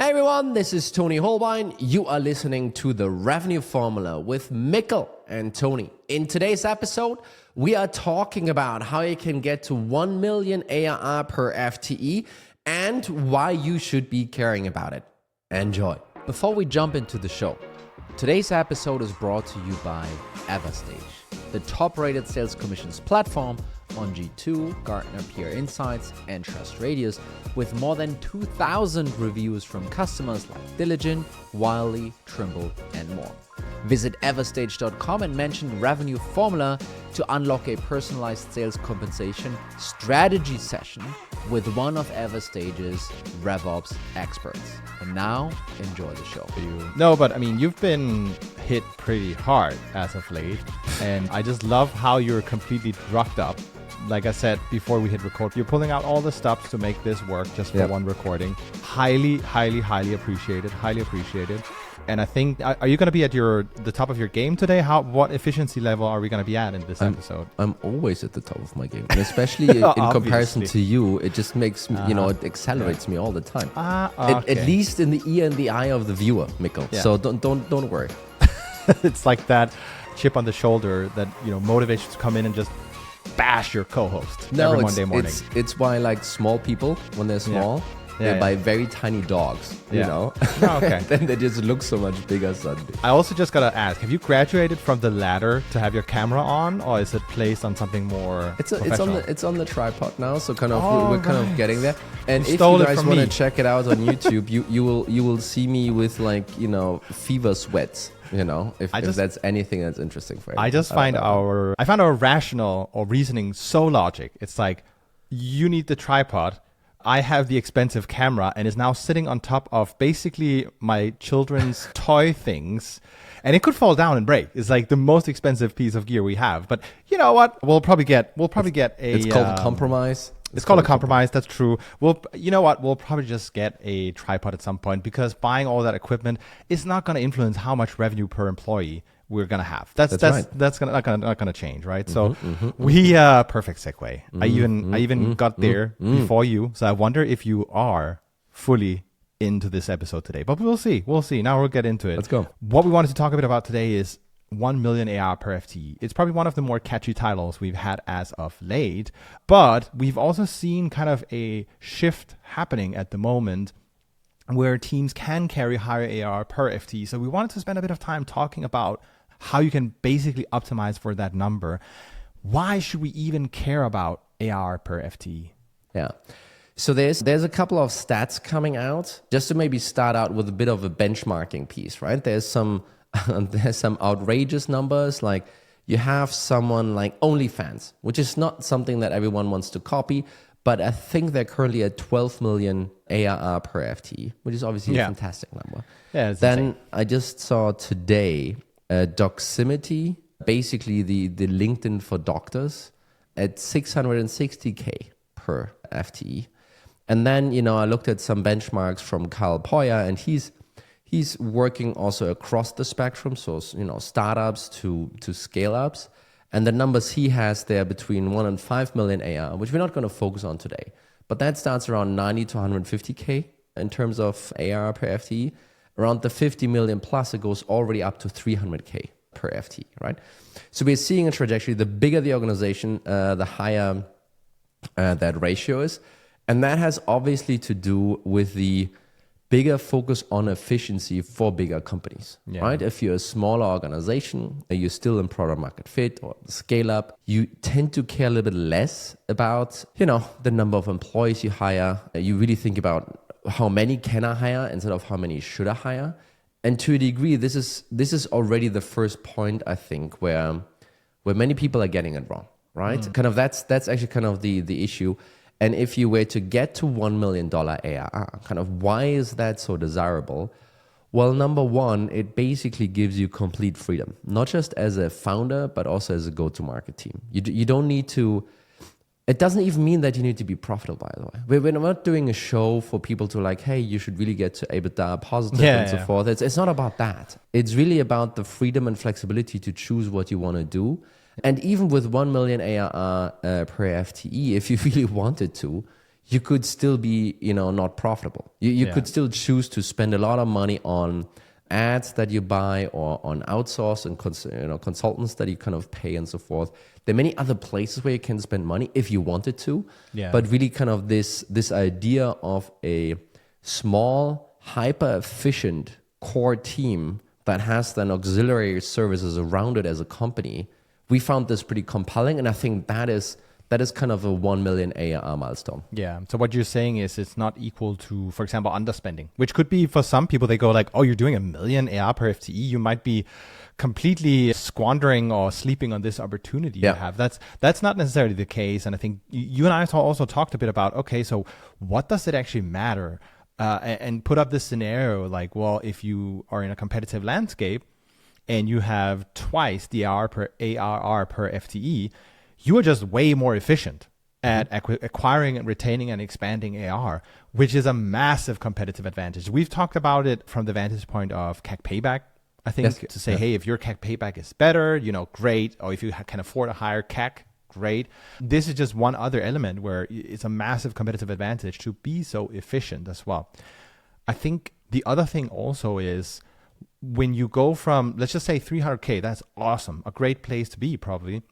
Hey everyone, this is Tony Holbein. You are listening to the Revenue Formula with Mikkel and Tony. In today's episode, we are talking about how you can get to 1 million ARR per FTE and why you should be caring about it. Enjoy. Before we jump into the show, today's episode is brought to you by Everstage, the top-rated sales commissions platform on G2, Gartner Peer Insights, and Trustradius, with more than 2,000 reviews from customers like Diligent, Wiley, Trimble, and more. Visit everstage.com and mention Revenue Formula to unlock a personalized sales compensation strategy session with one of Everstage's RevOps experts. And now, enjoy the show. No, but I mean, you've been hit pretty hard as of late, and I just love how you're completely drugged up. Like I said before we hit record, you're pulling out all the stops to make this work just for one recording. Highly appreciated. And I think, are you going to be at the top of your game today? What efficiency level are we going to be at in this episode? I'm always at the top of my game, and especially in comparison to you, it just makes me, it accelerates me all the time. Okay. At least in the ear and the eye of the viewer, Mikkel. Yeah. So don't worry. It's like that chip on the shoulder that motivates you to come in and just bash your co-host every Monday morning. It's why like small people, when they're small, they buy very tiny dogs, you know? Oh, okay. Then they just look so much bigger suddenly. I also just got to ask, have you graduated from the ladder to have your camera on, or is it placed on something more professional? It's on the tripod now, so we're kind of getting there. And if you guys want to check it out on YouTube, you will see me with fever sweats. If that's anything that's interesting for you. I found our rational or reasoning so logic. It's like, you need the tripod. I have the expensive camera and is now sitting on top of basically my children's toy things. And it could fall down and break. It's like the most expensive piece of gear we have. But you know what? We'll probably get a... It's called a compromise. It's called a compromise. That's true. You know what? We'll probably just get a tripod at some point, because buying all that equipment is not going to influence how much revenue per employee we're going to have. That's right. That's not going to change, right? We perfect segue. I even got there before you. So I wonder if you are fully into this episode today. But we'll see. Now we'll get into it. Let's go. What we wanted to talk a bit about today is 1 million ARR per FTE. It's probably one of the more catchy titles we've had as of late, but we've also seen kind of a shift happening at the moment where teams can carry higher ARR per FTE. So we wanted to spend a bit of time talking about how you can basically optimize for that number. Why should we even care about ARR per FTE? Yeah. So there's a couple of stats coming out, just to maybe start out with a bit of a benchmarking piece, right? There's some outrageous numbers, like you have someone like OnlyFans, which is not something that everyone wants to copy, but I think they're currently at 12 million ARR per FTE, which is obviously a fantastic number. Yeah. Then insane. I just saw today Doximity, basically the LinkedIn for doctors, at 660K per FTE. And then, I looked at some benchmarks from Carl Poyer, and he's working also across the spectrum, so startups to scale-ups, and the numbers he has there between 1 and 5 million ARR, which we're not going to focus on today, but that starts around 90 to 150K in terms of ARR per FTE. Around the 50 million plus, it goes already up to 300K per FTE, right? So we're seeing a trajectory. The bigger the organization, the higher that ratio is, and that has obviously to do with the bigger focus on efficiency for bigger companies, right? If you're a smaller organization, you're still in product market fit or scale up, you tend to care a little bit less about, the number of employees you hire. You really think about how many can I hire instead of how many should I hire. And to a degree, this is already the first point, I think, where many people are getting it wrong, right? Kind of that's actually kind of the issue. And if you were to get to $1 million ARR, kind of why is that so desirable? Well, number one, it basically gives you complete freedom, not just as a founder, but also as a go-to-market team. You don't need to, it doesn't even mean that you need to be profitable, by the way. We're not doing a show for people to like, hey, you should really get to EBITDA positive and so forth. It's not about that. It's really about the freedom and flexibility to choose what you want to do. And even with 1 million ARR per FTE, if you really wanted to, you could still be, not profitable. You could still choose to spend a lot of money on ads that you buy or on outsource and consultants that you kind of pay and so forth. There are many other places where you can spend money if you wanted to, but really kind of this idea of a small, hyper efficient core team that has then auxiliary services around it as a company. We found this pretty compelling, and I think that is kind of a 1 million ARR milestone. Yeah. So what you're saying is it's not equal to, for example, underspending, which could be for some people, they go like, oh, you're doing 1 million ARR per FTE. You might be completely squandering or sleeping on this opportunity you have. That's not necessarily the case. And I think you and I also talked a bit about, okay, so what does it actually matter? And put up this scenario like, well, if you are in a competitive landscape and you have twice the ARR per FTE, you are just way more efficient at acquiring and retaining and expanding ARR, which is a massive competitive advantage. We've talked about it from the vantage point of CAC payback. I think to say, hey, if your CAC payback is better, great. Or if you can afford a higher CAC, great. This is just one other element where it's a massive competitive advantage to be so efficient as well. I think the other thing also is when you go from, let's just say 300K, that's awesome. A great place to be probably.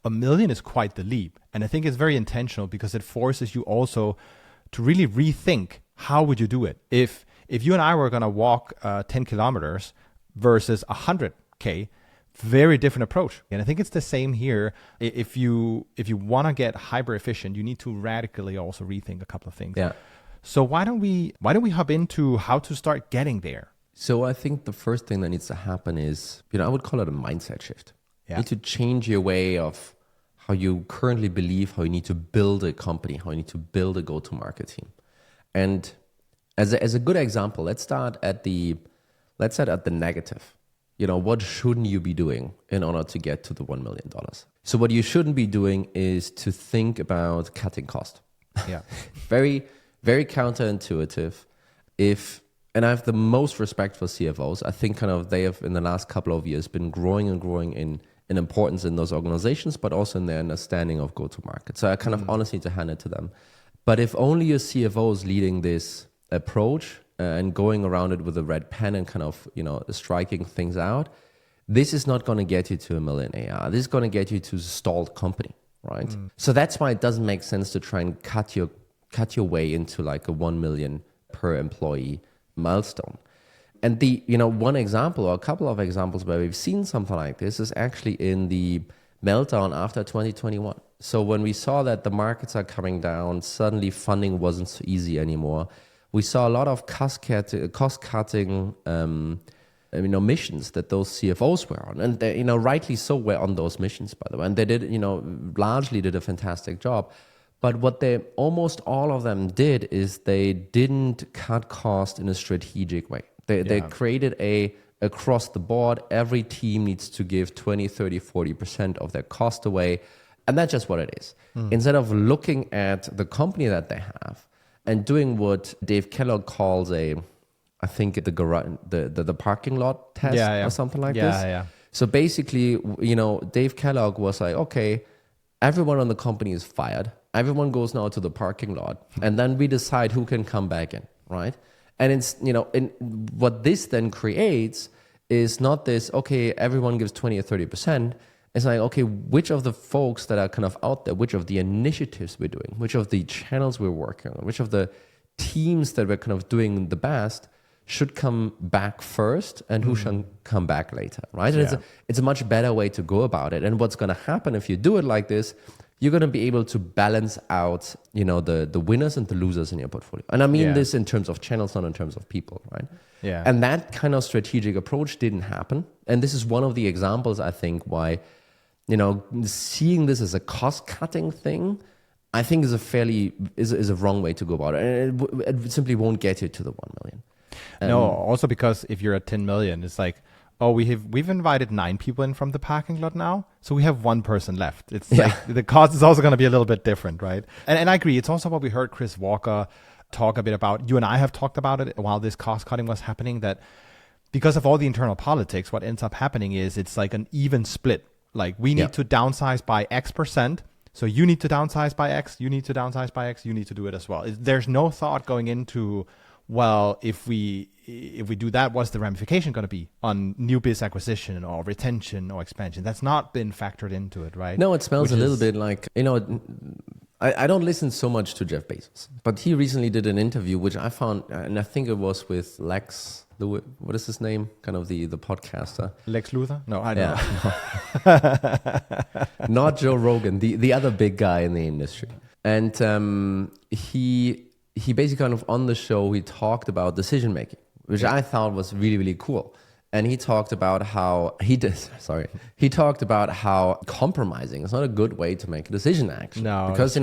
1 million is quite the leap. And I think it's very intentional because it forces you also to really rethink how would you do it. If you and I were going to walk 10 kilometers versus 100K, very different approach. And I think it's the same here. If you want to get hyper efficient, you need to radically also rethink a couple of things. Yeah. So why don't we hop into how to start getting there? So I think the first thing that needs to happen is, I would call it a mindset shift. You need to change your way of how you currently believe, how you need to build a company, how you need to build a go-to-market team. And as a good example, let's start at the negative. What shouldn't you be doing in order to get to the $1 million? So what you shouldn't be doing is to think about cutting cost. Yeah. Very, very counterintuitive. And I have the most respect for CFOs. I think kind of they have in the last couple of years been growing and growing in importance in those organizations, but also in their understanding of go-to-market. So I kind of honestly need to hand it to them. But if only your CFO is leading this approach and going around it with a red pen and kind of, striking things out, this is not going to get you to 1 million ARR. This is going to get you to a stalled company, right? So that's why it doesn't make sense to try and cut your way into like a 1 million per employee milestone. And the, one example or a couple of examples where we've seen something like this is actually in the meltdown after 2021. So when we saw that the markets are coming down, suddenly funding wasn't so easy anymore. We saw a lot of cost-cutting missions that those CFOs were on. And they, rightly so were on those missions, by the way. And they did, largely did a fantastic job. But what they almost all of them did is they didn't cut cost in a strategic way. They created across the board, every team needs to give 20, 30, 40% of their cost away. And that's just what it is. Instead of looking at the company that they have and doing what Dave Kellogg calls the parking lot test or something like this. Yeah. So basically, Dave Kellogg was like, okay, everyone on the company is fired. Everyone goes now to the parking lot, and then we decide who can come back in, right? And it's, what this then creates is not this, okay, everyone gives 20 or 30%. It's like, okay, which of the folks that are kind of out there, which of the initiatives we're doing, which of the channels we're working on, which of the teams that we're kind of doing the best should come back first and who should come back later, right? And it's a much better way to go about it. And what's going to happen if you do it like this, you're going to be able to balance out, the winners and the losers in your portfolio. And I mean this in terms of channels, not in terms of people, right? Yeah. And that kind of strategic approach didn't happen. And this is one of the examples, I think, why, seeing this as a cost-cutting thing, I think is a wrong way to go about it. And it simply won't get you to the 1 million. No, also because if you're at 10 million, it's like, oh, we've invited 9 people in from the parking lot now, so we have 1 person left. It's like the cost is also going to be a little bit different, right? And I agree. It's also what we heard Chris Walker talk a bit about. You and I have talked about it while this cost cutting was happening, that because of all the internal politics, what ends up happening is it's like an even split. Like we need to downsize by X%, So you need to downsize by X, you need to downsize by X, you need to do it as well. There's no thought going into, well, if we do that, what's the ramification going to be on new biz acquisition or retention or expansion? That's not been factored into it, right? No, it smells a little bit like, I don't listen so much to Jeff Bezos, but he recently did an interview, which I found, and I think it was with Lex, what is his name? Kind of the podcaster. Lex Luthor? No, I don't know. Not Joe Rogan, the other big guy in the industry. And he basically kind of on the show, he talked about decision making, which I thought was really, really cool. And he talked about how compromising is not a good way to make a decision, actually. No, because,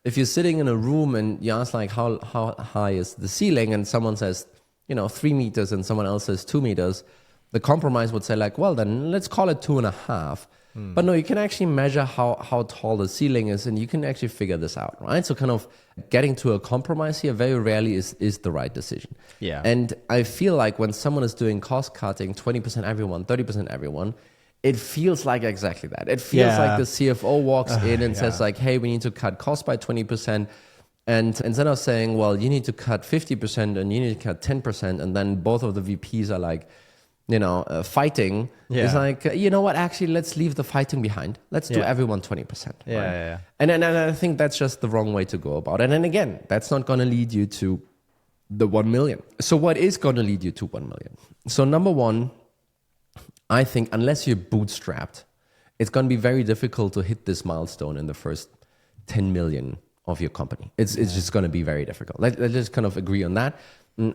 if you're sitting in a room and you ask like, how high is the ceiling? And someone says, 3 meters and someone else says 2 meters, the compromise would say like, well, then let's call it 2.5. But no, you can actually measure how tall the ceiling is, and you can actually figure this out, right? So kind of getting to a compromise here very rarely is the right decision. Yeah. And I feel like when someone is doing cost cutting, 20% everyone, 30% everyone, it feels like exactly that. It feels like the CFO walks in and says like, hey, we need to cut costs by 20%. And instead of saying, well, you need to cut 50% and you need to cut 10%, and then both of the VPs are like, fighting, it's like, you know what, actually, let's leave the fighting behind. Let's do everyone 20%. Right? And I think that's just the wrong way to go about it. And then again, that's not going to lead you to the 1 million. So what is going to lead you to 1 million? So number one, I think unless you're bootstrapped, it's going to be very difficult to hit this milestone in the first 10 million of your company. It's just going to be very difficult. Let's just kind of agree on that.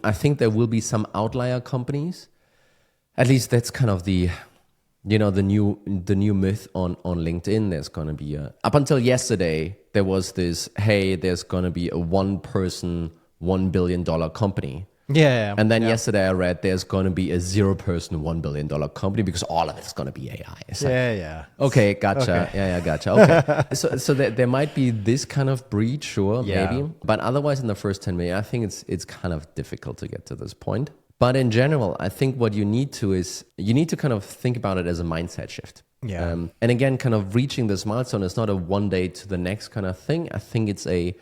I think there will be some outlier companies. At least that's kind of the new myth on LinkedIn. There's going to be up until yesterday, there was this, hey, there's going to be a 1-person, $1 billion company. Yeah. And then yesterday I read there's going to be a 0-person, $1 billion company because all of it's going to be AI. It's like, okay, gotcha. Okay. Yeah, gotcha. Okay. so there might be this kind of breed, sure, maybe. But otherwise in the first 10 million, I think it's kind of difficult to get to this point. But in general, I think what you need to kind of think about it as a mindset shift. Yeah. And again, kind of reaching this milestone is not a one day to the next kind of thing. I think it's a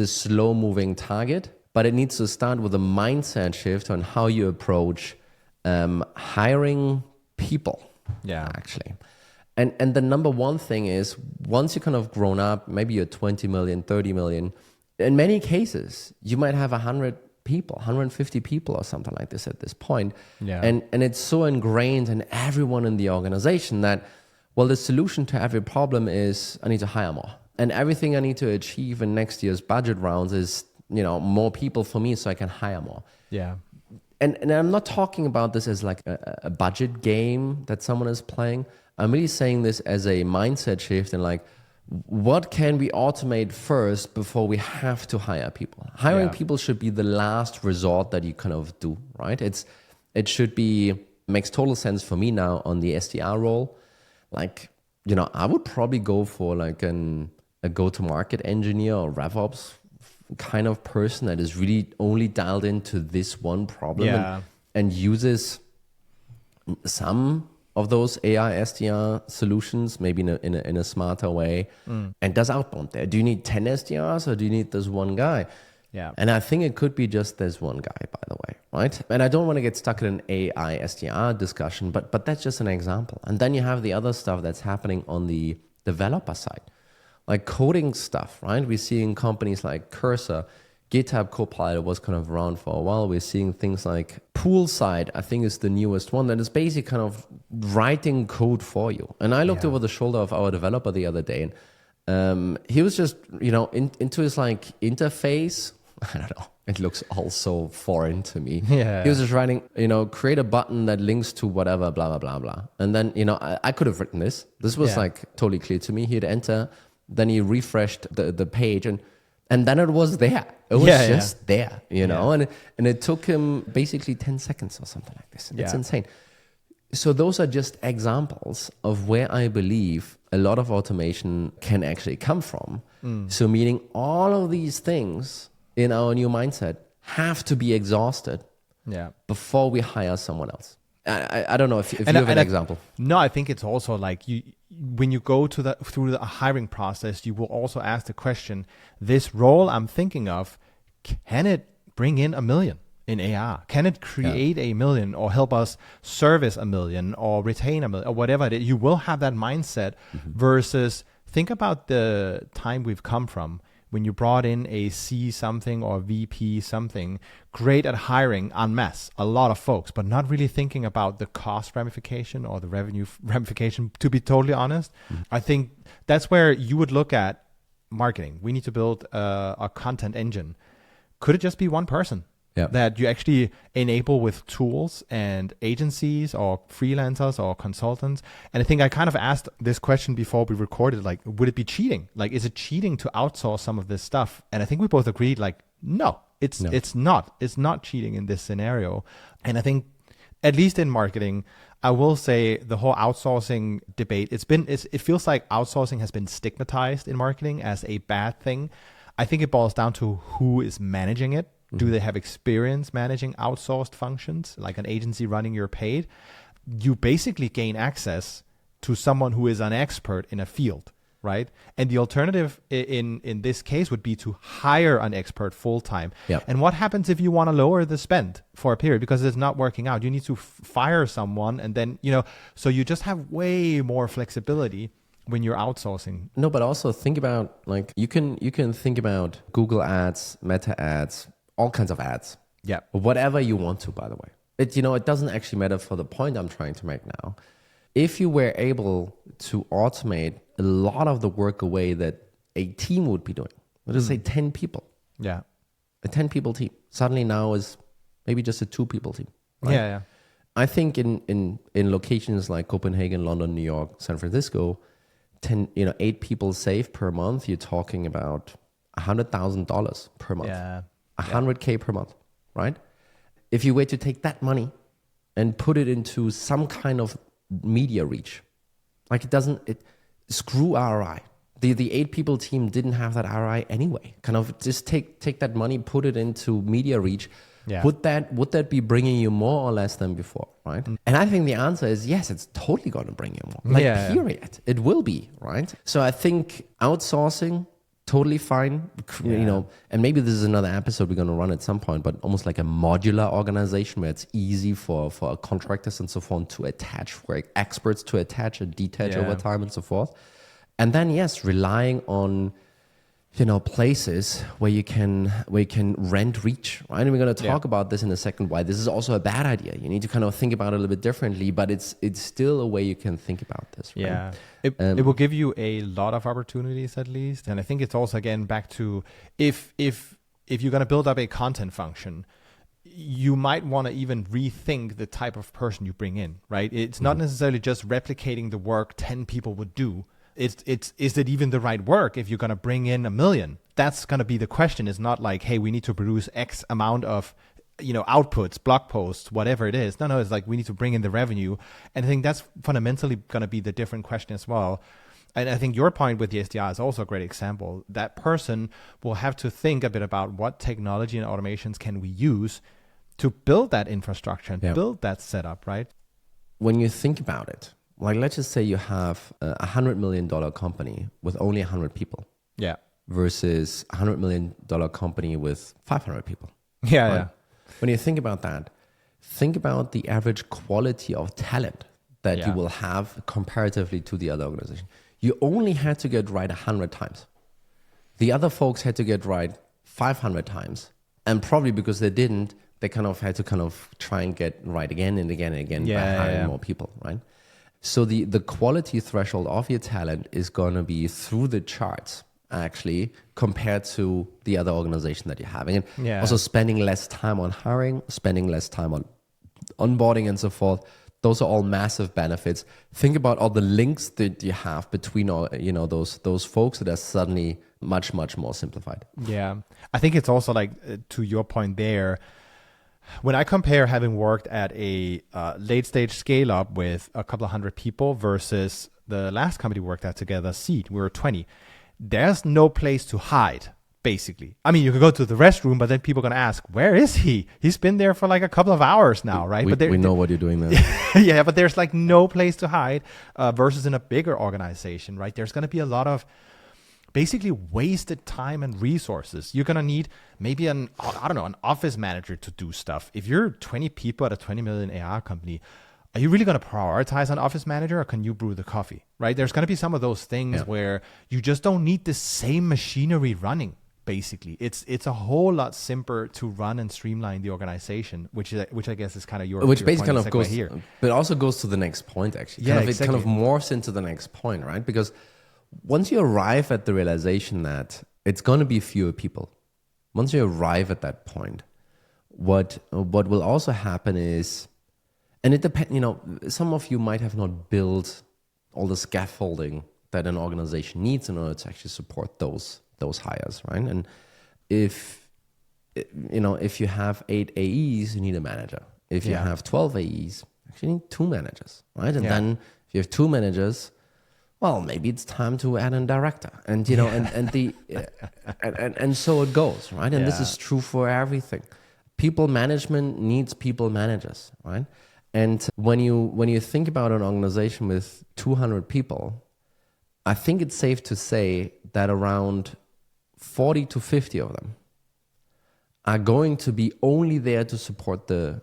slow moving target, but it needs to start with a mindset shift on how you approach hiring people. Yeah. Actually. And the number one thing is once you're kind of grown up, maybe you're 20 million, 30 million, in many cases, you might have 100 people, 150 people or something like this at this point. Yeah. And it's so ingrained in everyone in the organization that, well, the solution to every problem is I need to hire more. And everything I need to achieve in next year's budget rounds is, more people for me so I can hire more. Yeah. And I'm not talking about this as like a budget game that someone is playing. I'm really saying this as a mindset shift and like, what can we automate first before we have to hire people? Hiring people should be the last resort that you kind of do, right? It should be, makes total sense for me now on the SDR role. Like, I would probably go for like a go-to-market engineer or RevOps kind of person that is really only dialed into this one problem and uses some of those AI SDR solutions, maybe in a smarter way, and does outbound there. Do you need 10 SDRs or do you need this one guy? Yeah. And I think it could be just this one guy, by the way, right? And I don't want to get stuck in an AI SDR discussion, but that's just an example. And then you have the other stuff that's happening on the developer side, like coding stuff, right? We're seeing companies like Cursor, GitHub Copilot was kind of around for a while. We're seeing things like Poolside, I think is the newest one that is basically kind of writing code for you. And I looked over the shoulder of our developer the other day and he was just, into his like interface. I don't know. It looks all so foreign to me. Yeah. He was just writing, create a button that links to whatever, blah, blah, blah, blah. And then, I could have written this. This was like totally clear to me. He'd enter, then he refreshed the page and then it was there. It was just there, and it took him basically 10 seconds or something like this. It's insane. So those are just examples of where I believe a lot of automation can actually come from. So meaning all of these things in our new mindset have to be exhausted before we hire someone else. I don't know if you have an example. No, I think it's also like when you go through the hiring process, you will also ask the question, this role I'm thinking of, can it bring in $1 million in ARR? Can it create $1 million or help us service $1 million or retain $1 million or whatever it is? You will have that mindset versus think about the time we've come from when you brought in a C something or VP something, great at hiring en masse, a lot of folks, but not really thinking about the cost ramification or the revenue ramification, to be totally honest. I think that's where you would look at marketing. We need to build a content engine. Could it just be one person that you actually enable with tools and agencies or freelancers or consultants? And I think I kind of asked this question before we recorded, like, would it be cheating? Like, is it cheating to outsource some of this stuff? And I think we both agreed, like, no, it's not. It's not cheating in this scenario. And I think, at least in marketing, I will say the whole outsourcing debate, it feels like outsourcing has been stigmatized in marketing as a bad thing. I think it boils down to who is managing it. Do they have experience managing outsourced functions, like an agency running your paid? You basically gain access to someone who is an expert in a field, right? And the alternative in this case would be to hire an expert full-time. Yep. And what happens if you want to lower the spend for a period because it's not working out? You need to fire someone, and then, so you just have way more flexibility when you're outsourcing. No, but also think about, like, you can think about Google ads, Meta ads, all kinds of ads. Yeah. Whatever you want to, by the way. It doesn't actually matter for the point I'm trying to make now. If you were able to automate a lot of the work away that a team would be doing, let's say 10 people. Yeah. A 10 people team. Suddenly now is maybe just a 2 people team. Right? Yeah. I think in locations like Copenhagen, London, New York, San Francisco, 8 people save per month, you're talking about $100,000 per month. Yeah. 100K per month, right? If you were to take that money and put it into some kind of media reach, like screw ROI. The 8 people team didn't have that ROI anyway. Kind of just take that money, put it into media reach. Yeah. Would that be bringing you more or less than before, right? And I think the answer is yes, it's totally going to bring you more. Period. It will be, right? So I think outsourcing, totally fine, and maybe this is another episode we're going to run at some point, but almost like a modular organization where it's easy for contractors and so forth to attach, for experts to attach and detach over time and so forth. And then, yes, relying on, places where you can rent reach, right? And we're going to talk about this in a second, why this is also a bad idea. You need to kind of think about it a little bit differently, but it's still a way you can think about this, right? Yeah. It will give you a lot of opportunities, at least. And I think it's also, again, back to if you're going to build up a content function, you might want to even rethink the type of person you bring in, right? It's not necessarily just replicating the work 10 people would do. Is it even the right work if you're going to bring in 1 million? That's going to be the question. It's not like, hey, we need to produce X amount of outputs, blog posts, whatever it is. No, it's like we need to bring in the revenue. And I think that's fundamentally going to be the different question as well. And I think your point with the SDR is also a great example. That person will have to think a bit about what technology and automations can we use to build that infrastructure and build that setup, right? When you think about it, like, let's just say you have a $100 million company with only 100 people. Yeah. Versus a $100 million company with 500 people. Yeah, right? yeah. When you think about that, think about the average quality of talent that you will have comparatively to the other organization. You only had to get right 100 times. The other folks had to get right 500 times. And probably because they didn't, they kind of had to try and get right again and again and again by hiring more people, right? So the quality threshold of your talent is going to be through the charts, actually, compared to the other organization that you're having. And also spending less time on hiring, spending less time on onboarding and so forth. Those are all massive benefits. Think about all the links that you have between all, those folks that are suddenly much, much more simplified. Yeah. I think it's also like, to your point there, when I compare having worked at a late stage scale up with a couple of 100 people versus the last company we worked at together, Seed, we were 20. There's no place to hide basically. I mean, you could go to the restroom, but then people are going to ask, where is he? He's been there for like a couple of hours now, right? We know what you're doing there. Yeah, but there's like no place to hide versus in a bigger organization, right? There's going to be a lot of basically wasted time and resources. You're going to need maybe an office manager to do stuff. If you're 20 people at a 20 million ARR company, are you really going to prioritize an office manager, or can you brew the coffee, right? There's going to be some of those things where you just don't need the same machinery running. Basically, it's a whole lot simpler to run and streamline the organization, which I guess is kind of your basically point kind of goes here. but also goes to the next point actually. It kind of morphs into the next point, right? Because once you arrive at the realization that it's going to be fewer people, once you arrive at that point, what will also happen is, and it depends, some of you might have not built all the scaffolding that an organization needs in order to actually support those hires, right? And if you have 8 AEs, you need a manager. If you have 12 AEs, actually you need 2 managers, right? And then if you have 2 managers, well, maybe it's time to add a director, and and so it goes, right? And this is true for everything. People management needs people managers, right? And when you think about an organization with 200 people, I think it's safe to say that around 40 to 50 of them are going to be only there to support the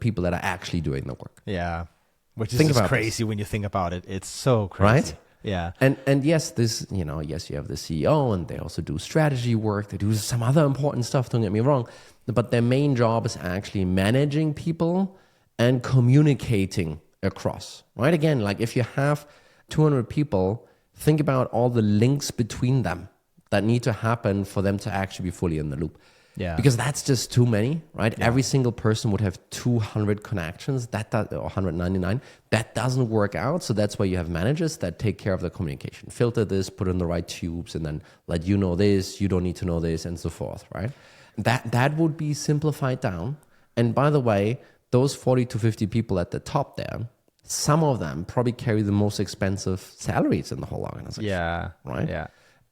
people that are actually doing the work. Yeah, which is just crazy when you think about it. It's so crazy. Right? Yeah. And yes, you have the CEO, and they also do strategy work. They do some other important stuff, don't get me wrong. But their main job is actually managing people and communicating across, right? Again, like if you have 200 people, think about all the links between them that need to happen for them to actually be fully in the loop. Yeah. Because that's just too many, right? Yeah. Every single person would have 200 connections, or 199. That doesn't work out. So that's why you have managers that take care of the communication. Filter this, put in the right tubes, and then let you know this, you don't need to know this, and so forth, right? That would be simplified down. And by the way, those 40 to 50 people at the top there, some of them probably carry the most expensive salaries in the whole organization. Yeah. Right? Yeah.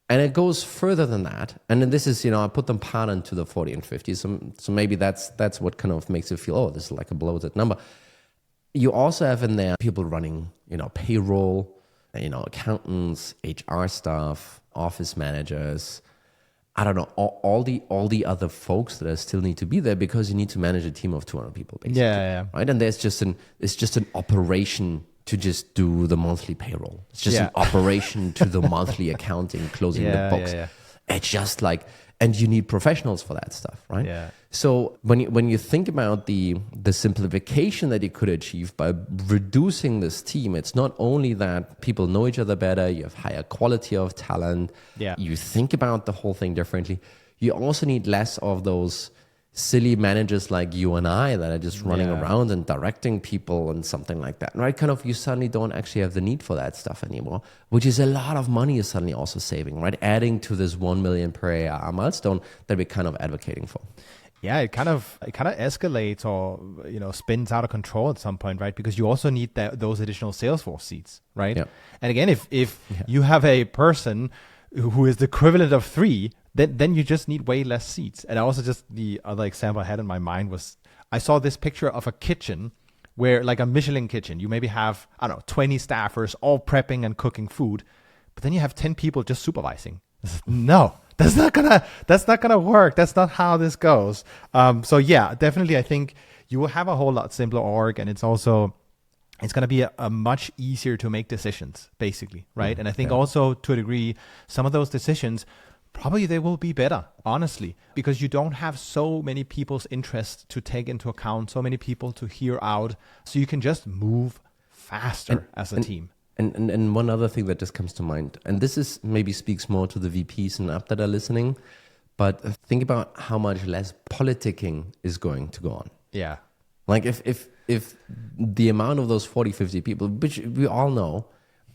And it goes further than that. And then this is, I put them part into the 40 and 50. So maybe that's what kind of makes you feel, oh, this is like a bloated number. You also have in there people running, payroll, accountants, HR staff, office managers. I don't know, all the other folks that still need to be there, because you need to manage a team of 200 people, basically. Yeah. Right? And it's just an operation to just do the monthly payroll. It's just an operation to the monthly accounting, closing the books. Yeah. It's just like, and you need professionals for that stuff, right? Yeah. So when you think about the simplification that you could achieve by reducing this team, it's not only that people know each other better, you have higher quality of talent, you think about the whole thing differently. You also need less of those silly managers like you and I that are just running around and directing people and something like that, right? Kind of, you suddenly don't actually have the need for that stuff anymore, which is a lot of money you're suddenly also saving, right? Adding to this 1 million per ARR milestone that we're kind of advocating for. Yeah, it kind of escalates or spins out of control at some point, right? Because you also need those additional Salesforce seats, right? Yeah. And again, if you have a person who is the equivalent of 3, then you just need way less seats. And also, just the other example I had in my mind was, I saw this picture of a kitchen where, like a Michelin kitchen, you maybe have 20 staffers all prepping and cooking food, but then you have 10 people just supervising. No. That's not gonna work. That's not how this goes. So yeah, definitely, I think you will have a whole lot simpler org, and it's gonna be a much easier to make decisions, basically, right? And I think also, to a degree, some of those decisions probably they will be better, honestly, because you don't have so many people's interests to take into account, so many people to hear out, so you can just move faster as a team. And one other thing that just comes to mind, and this is maybe speaks more to the VPs and up that are listening, but think about how much less politicking is going to go on. Yeah. Like if the amount of those 40, 50 people, which we all know,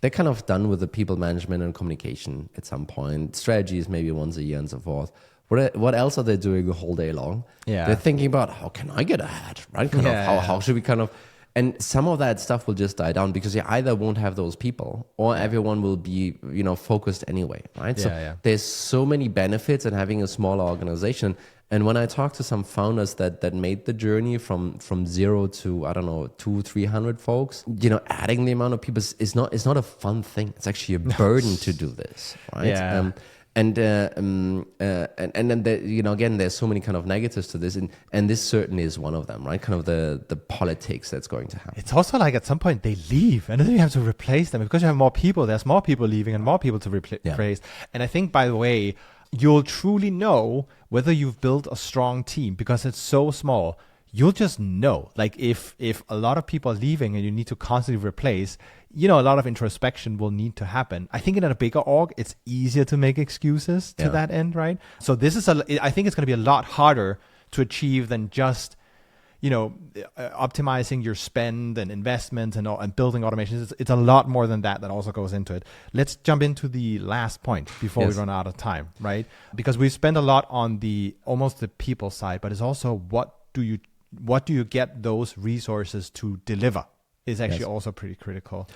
they're kind of done with the people management and communication at some point. Strategy is maybe once a year and so forth. What else are they doing the whole day long? Yeah. They're thinking about, how can I get ahead, right? How should we kind of... And some of that stuff will just die down because you either won't have those people or everyone will be, focused anyway, right? So there's so many benefits in having a smaller organization. And when I talk to some founders that made the journey from 0 to, I don't know, 200-300 folks, adding the amount of people is not a fun thing. It's actually a burden to do this, right? Yeah. And then again, there's so many kind of negatives to this, and this certainly is one of them, right? Kind of the politics that's going to happen. It's also like at some point they leave, and then you have to replace them because you have more people. There's more people leaving and more people to replace. And I think, by the way, you'll truly know whether you've built a strong team because it's so small. You'll just know, like if a lot of people are leaving and you need to constantly replace, a lot of introspection will need to happen. I think in a bigger org, it's easier to make excuses to that end, right? So I think it's going to be a lot harder to achieve than just, optimizing your spend and investments and building automations. It's a lot more than that also goes into it. Let's jump into the last point before we run out of time, right? Because we spend a lot on almost the people side, but it's also what do you get those resources to deliver is actually also pretty critical.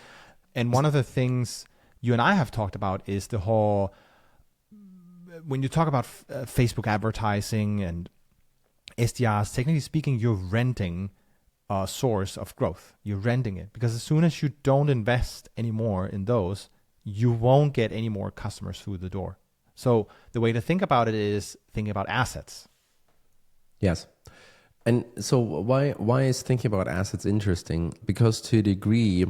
And one of the things you and I have talked about is the whole, when you talk about Facebook advertising and SDRs, technically speaking, you're renting a source of growth. You're renting it because as soon as you don't invest anymore in those, you won't get any more customers through the door. So the way to think about it is thinking about assets. Yes. And so why is thinking about assets interesting? Because to a degree,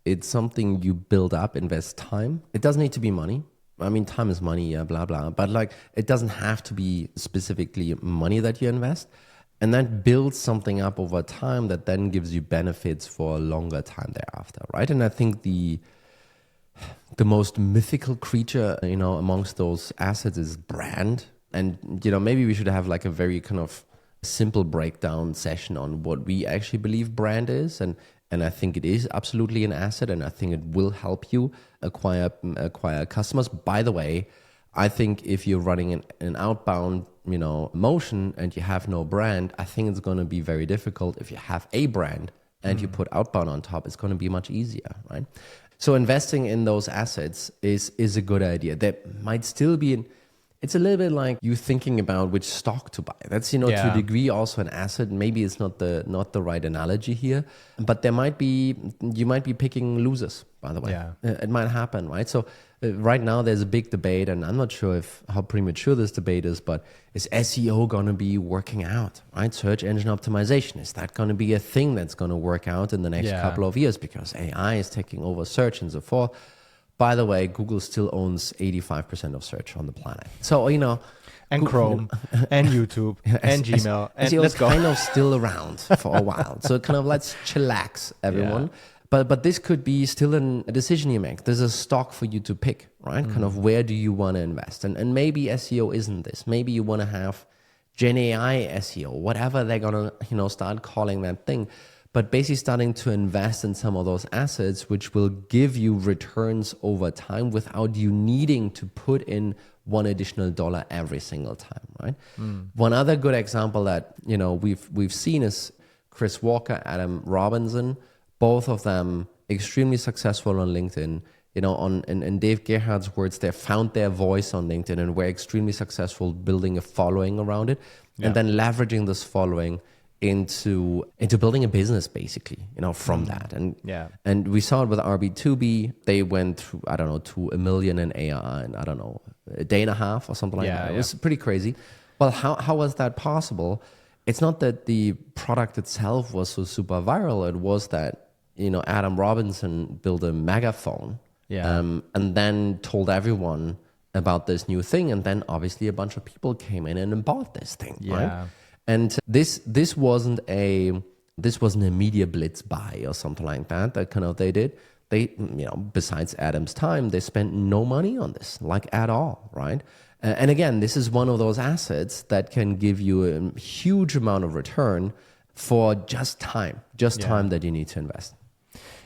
it's something you build up, invest time. It doesn't need to be money. I mean, time is money, blah, blah. But it doesn't have to be specifically money that you invest. And that builds something up over time that then gives you benefits for a longer time thereafter, right? And I think the most mythical creature, amongst those assets is brand. And, maybe we should have a very kind of simple breakdown session on what we actually believe brand is, and I think it is absolutely an asset, and I think it will help you acquire customers. By the way, I think if you're running an outbound motion and you have no brand, I think it's going to be very difficult. If you have a brand and you put outbound on top, it's going to be much easier, right? So investing in those assets is a good idea. There might still be it's a little bit like you thinking about which stock to buy. That's, to a degree also an asset. Maybe it's not the right analogy here, but you might be picking losers, by the way. Yeah. It might happen, right? So right now there's a big debate, and I'm not sure how premature this debate is, but is SEO going to be working out, right? Search engine optimization, is that going to be a thing that's going to work out in the next couple of years because AI is taking over search and so forth? By the way, Google still owns 85% of search on the planet. So, and Google, Chrome, and YouTube, and Gmail, and let's go. Kind of still around for a while. So kind of let's chillax, everyone. Yeah. But this could be still a decision you make. There's a stock for you to pick, right? Kind of where do you want to invest? And maybe SEO isn't this. Maybe you want to have Gen AI SEO, whatever they're going to, start calling that thing. But basically starting to invest in some of those assets, which will give you returns over time without you needing to put in one additional dollar every single time, right? One other good example that we've seen is Chris Walker, Adam Robinson, both of them extremely successful on LinkedIn. In Dave Gerhardt's words, they found their voice on LinkedIn and were extremely successful building a following around it, and then leveraging this following into building a business, basically, from that. And we saw it with RB2B. They went through, to $1 million in ARR in, a day and a half or something like that. It was pretty crazy. Well, how was that possible? It's not that the product itself was so super viral. It was that, Adam Robinson built a megaphone and then told everyone about this new thing. And then obviously a bunch of people came in and bought this thing, right? And this wasn't a media blitz buy or something like that kind of they did. They, besides Adam's time, they spent no money on this, at all, right? And again, this is one of those assets that can give you a huge amount of return for just time that you need to invest.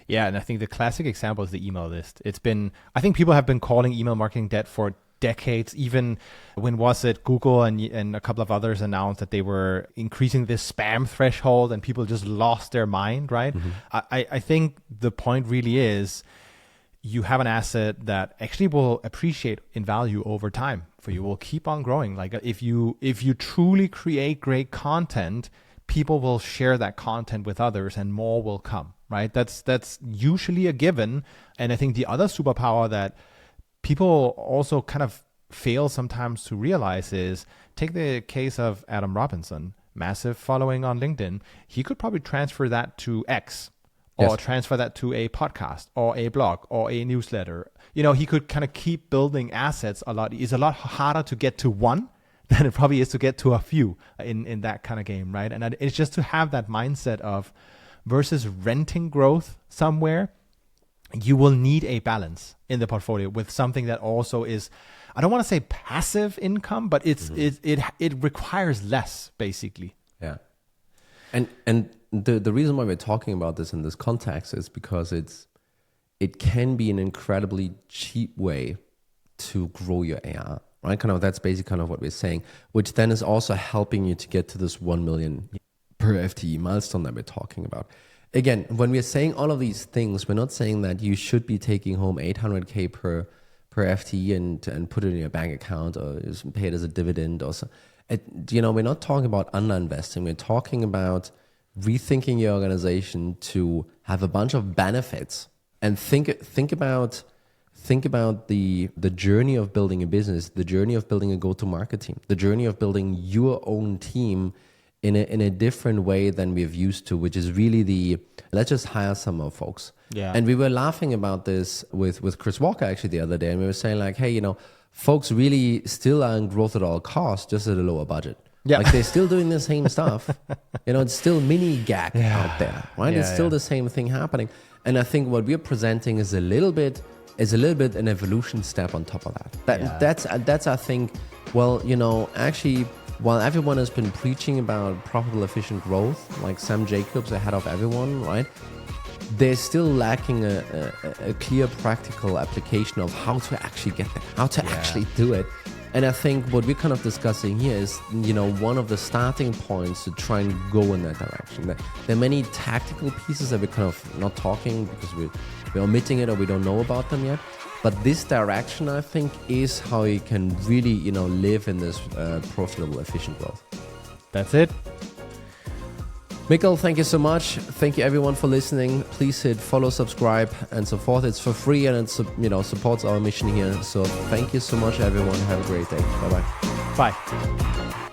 Yeah, and I think the classic example is the email list. I think people have been calling email marketing dead for decades. Even when was it Google and a couple of others announced that they were increasing this spam threshold and people just lost their mind, right? I think the point really is you have an asset that actually will appreciate in value over time for you, will keep on growing. Like if you truly create great content, people will share that content with others and more will come, right? That's usually a given. And I think the other superpower that people also kind of fail sometimes to realize is, take the case of Adam Robinson, massive following on LinkedIn. He could probably transfer that to X, or transfer that to a podcast or a blog or a newsletter. He could kind of keep building assets a lot. It's a lot harder to get to one than it probably is to get to a few in that kind of game, right? And it's just to have that mindset of, versus renting growth somewhere, you will need a balance in the portfolio with something that also is, I don't want to say passive income, but it requires less, basically. Yeah. And the reason why we're talking about this in this context is because it can be an incredibly cheap way to grow your ARR, right? That's basically what we're saying, which then is also helping you to get to this 1 million per FTE milestone that we're talking about. Again, when we're saying all of these things, we're not saying that you should be taking home 800K per FTE and put it in your bank account or pay it as a dividend or so. We're not talking about underinvesting. We're talking about rethinking your organization to have a bunch of benefits, and think about the journey of building a business, the journey of building a go-to-market team, the journey of building your own team in a different way than we've used to, which is really let's just hire some more folks. Yeah. And we were laughing about this with Chris Walker actually the other day, and we were saying like, hey, folks really still are in growth at all costs, just at a lower budget. Yeah. Like they're still doing the same stuff. It's still mini gag out there, right? It's still the same thing happening. And I think what we're presenting is a little bit an evolution step on top of that. That's I think, actually, while everyone has been preaching about profitable, efficient growth, like Sam Jacobs ahead of everyone, right? They're still lacking a clear practical application of how to actually get there, how to actually do it. And I think what we're kind of discussing here is, one of the starting points to try and go in that direction. There are many tactical pieces that we're kind of not talking because we're omitting it or we don't know about them yet. But this direction, I think, is how you can really, live in this profitable, efficient growth. That's it. Mikkel, thank you so much. Thank you everyone for listening. Please hit follow, subscribe, and so forth. It's for free and it supports our mission here. So thank you so much, everyone. Have a great day. Bye-bye. Bye.